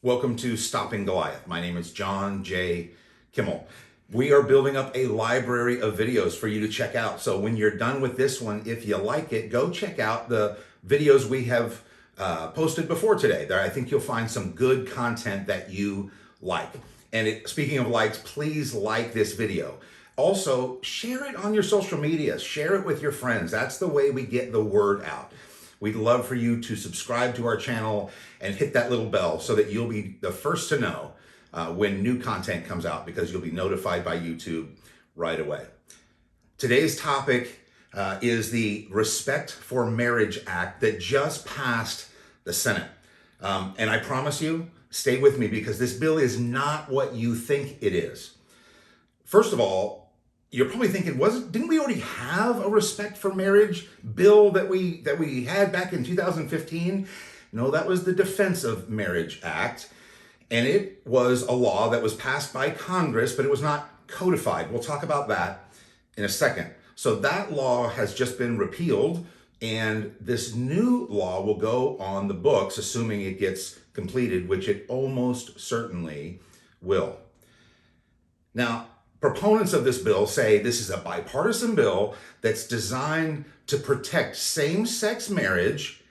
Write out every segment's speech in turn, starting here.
Welcome to Stopping Goliath. My name is J Kimmel. We are building up a library of videos for you to check out. So when you're done with this one, if you like it, go check out the videos we have posted before today. There, I think you'll find some good content that you like. And speaking of likes, please like this video. Also, share it on your social media. Share it with your friends. That's the way we get the word out. We'd love for you to subscribe to our channel and hit that little bell so that you'll be the first to know when new content comes out, because you'll be notified by YouTube right away. Today's topic is the Respect for Marriage Act that just passed the Senate. And I promise you, stay with me, because this bill is not what you think it is. First of all, you're probably thinking, didn't we already have a respect for marriage bill that we had back in 2015? No, that was the Defense of Marriage Act. And it was a law that was passed by Congress, but it was not codified. We'll talk about that in a second. So that law has just been repealed, and this new law will go on the books, assuming it gets completed, which it almost certainly will. Now, proponents of this bill say this is a bipartisan bill that's designed to protect same-sex marriage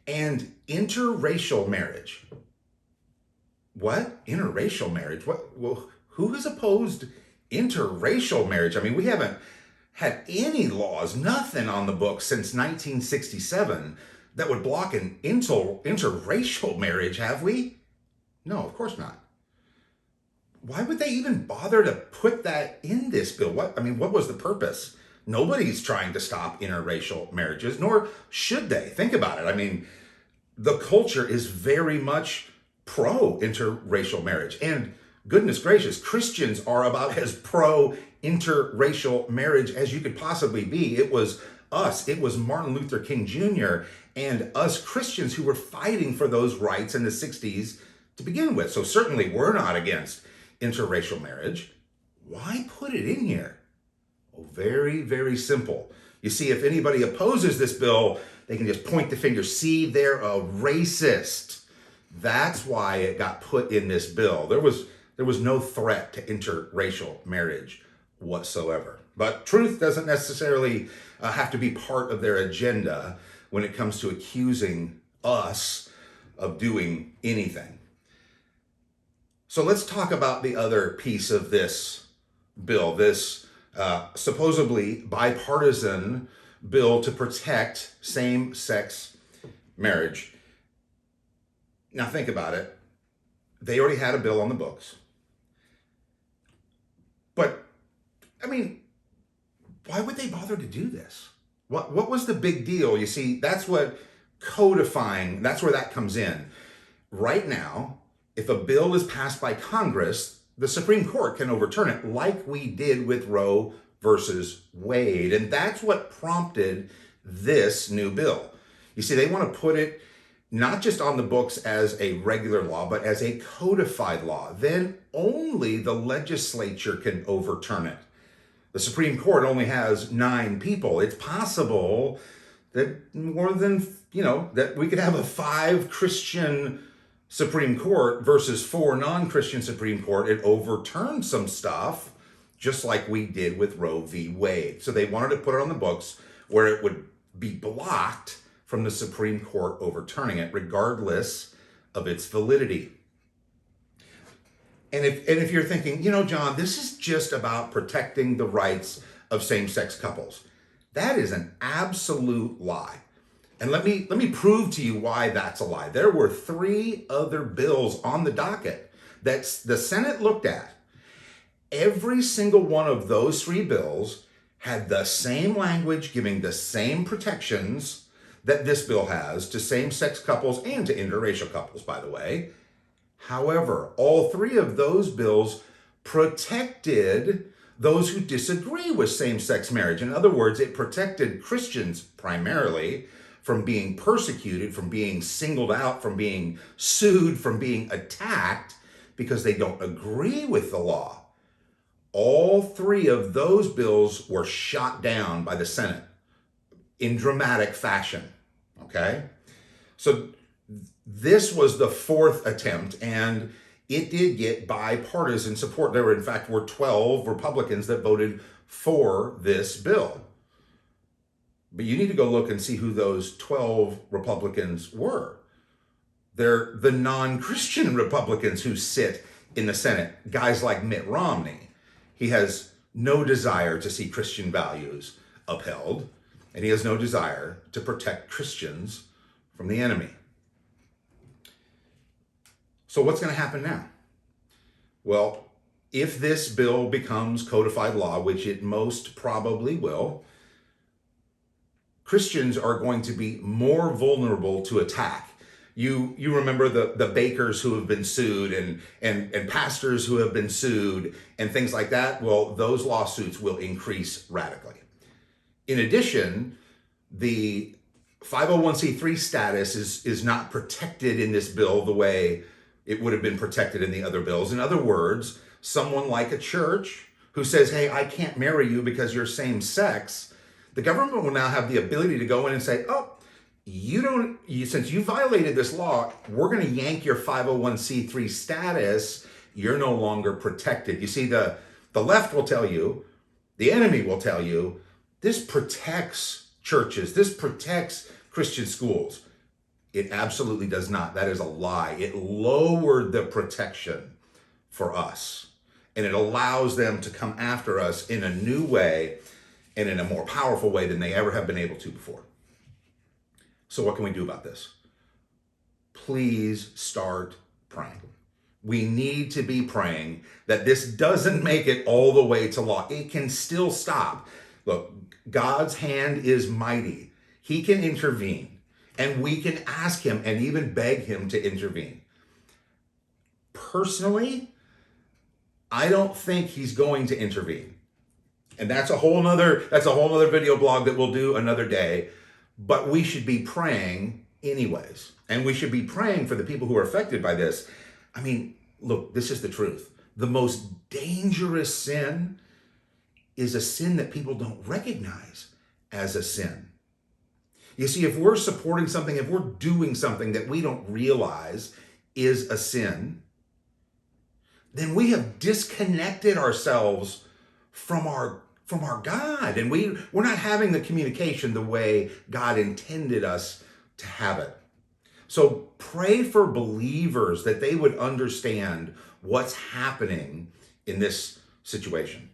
and interracial marriage. What? Interracial marriage? What? Well, who has opposed interracial marriage? I mean, we haven't had any laws, nothing on the books since 1967 that would block an interracial marriage, have we? No, of course not. Why would they even bother to put that in this bill? What was the purpose? Nobody's trying to stop interracial marriages, nor should they. Think about it. I mean, the culture is very much pro interracial marriage. And goodness gracious, Christians are about as pro interracial marriage as you could possibly be. It was us. It was Martin Luther King Jr. and us Christians who were fighting for those rights in the 60s to begin with. So certainly we're not against interracial marriage. Why put it in here? Oh, very, very simple. You see, if anybody opposes this bill, they can just point the finger. See, they're a racist. That's why it got put in this bill. There was no threat to interracial marriage whatsoever. But truth doesn't necessarily have to be part of their agenda when it comes to accusing us of doing anything. So let's talk about the other piece of this bill, this supposedly bipartisan bill to protect same-sex marriage. Now think about it. They already had a bill on the books. But, I mean, why would they bother to do this? What was the big deal? You see, that's what codifying, that's where that comes in. Right now, if a bill is passed by Congress, the Supreme Court can overturn it, like we did with Roe versus Wade. And that's what prompted this new bill. You see, they want to put it not just on the books as a regular law, but as a codified law. Then only the legislature can overturn it. The Supreme Court only has 9 people. It's possible that more than, that we could have a 5 Christian Supreme Court versus 4 non-Christian Supreme Court. It overturned some stuff, just like we did with Roe v. Wade. So they wanted to put it on the books where it would be blocked from the Supreme Court overturning it, regardless of its validity. And if you're thinking, John, this is just about protecting the rights of same-sex couples, that is an absolute lie. And let me prove to you why that's a lie. There were 3 other bills on the docket that the Senate looked at. Every single one of those 3 bills had the same language, giving the same protections that this bill has to same-sex couples and to interracial couples, by the way. However, all 3 of those bills protected those who disagree with same-sex marriage. In other words, it protected Christians primarily from being persecuted, from being singled out, from being sued, from being attacked because they don't agree with the law. All 3 of those bills were shot down by the Senate in dramatic fashion, okay? So This was the fourth attempt, and it did get bipartisan support. There were, in fact, 12 Republicans that voted for this bill. But you need to go look and see who those 12 Republicans were. They're the non-Christian Republicans who sit in the Senate. Guys like Mitt Romney. He has no desire to see Christian values upheld, and he has no desire to protect Christians from the enemy. So what's going to happen now? Well, if this bill becomes codified law, which it most probably will, Christians are going to be more vulnerable to attack. You remember the bakers who have been sued and pastors who have been sued and things like that? Well, those lawsuits will increase radically. In addition, the 501c3 status is not protected in this bill the way it would have been protected in the other bills. In other words, someone like a church who says, hey, I can't marry you because you're same sex, the government will now have the ability to go in and say, oh, since you violated this law, we're going to yank your 501c3 status. You're no longer protected. You see, the left will tell you, the enemy will tell you, this protects churches. This protects Christian schools. It absolutely does not. That is a lie. It lowered the protection for us, and it allows them to come after us in a new way and in a more powerful way than they ever have been able to before. So what can we do about this? Please start praying. We need to be praying that this doesn't make it all the way to law. It can still stop. Look, God's hand is mighty. He can intervene. And we can ask him and even beg him to intervene. Personally, I don't think he's going to intervene. And that's a whole nother video blog that we'll do another day. But we should be praying anyways. And we should be praying for the people who are affected by this. I mean, look, this is the truth. The most dangerous sin is a sin that people don't recognize as a sin. You see, if we're supporting something, if we're doing something that we don't realize is a sin, then we have disconnected ourselves from our God. And we're not having the communication the way God intended us to have it. So pray for believers that they would understand what's happening in this situation.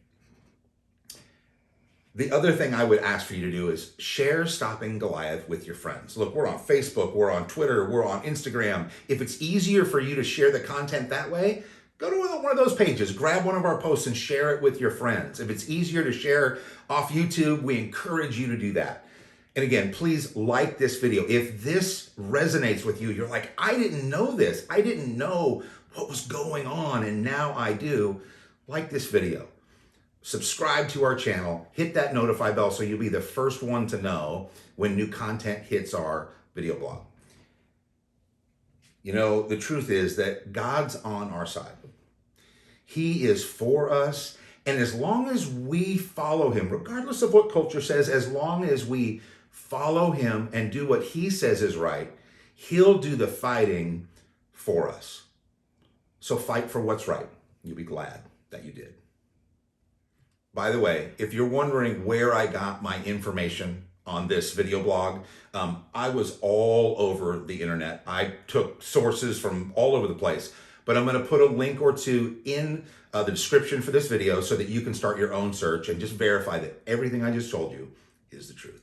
The other thing I would ask for you to do is share Stopping Goliath with your friends. Look, we're on Facebook, we're on Twitter, we're on Instagram. If it's easier for you to share the content that way, go to one of those pages, grab one of our posts and share it with your friends. If it's easier to share off YouTube, we encourage you to do that. And again, please like this video. If this resonates with you, you're like, I didn't know this. I didn't know what was going on, and now I do. Like this video. Subscribe to our channel, hit that notify bell so you'll be the first one to know when new content hits our video blog. You know, the truth is that God's on our side. He is for us, and as long as we follow him, regardless of what culture says, as long as we follow him and do what he says is right, he'll do the fighting for us. So fight for what's right. You'll be glad that you did. By the way, if you're wondering where I got my information on this video blog, I was all over the internet. I took sources from all over the place, but I'm going to put a link or two in the description for this video so that you can start your own search and just verify that everything I just told you is the truth.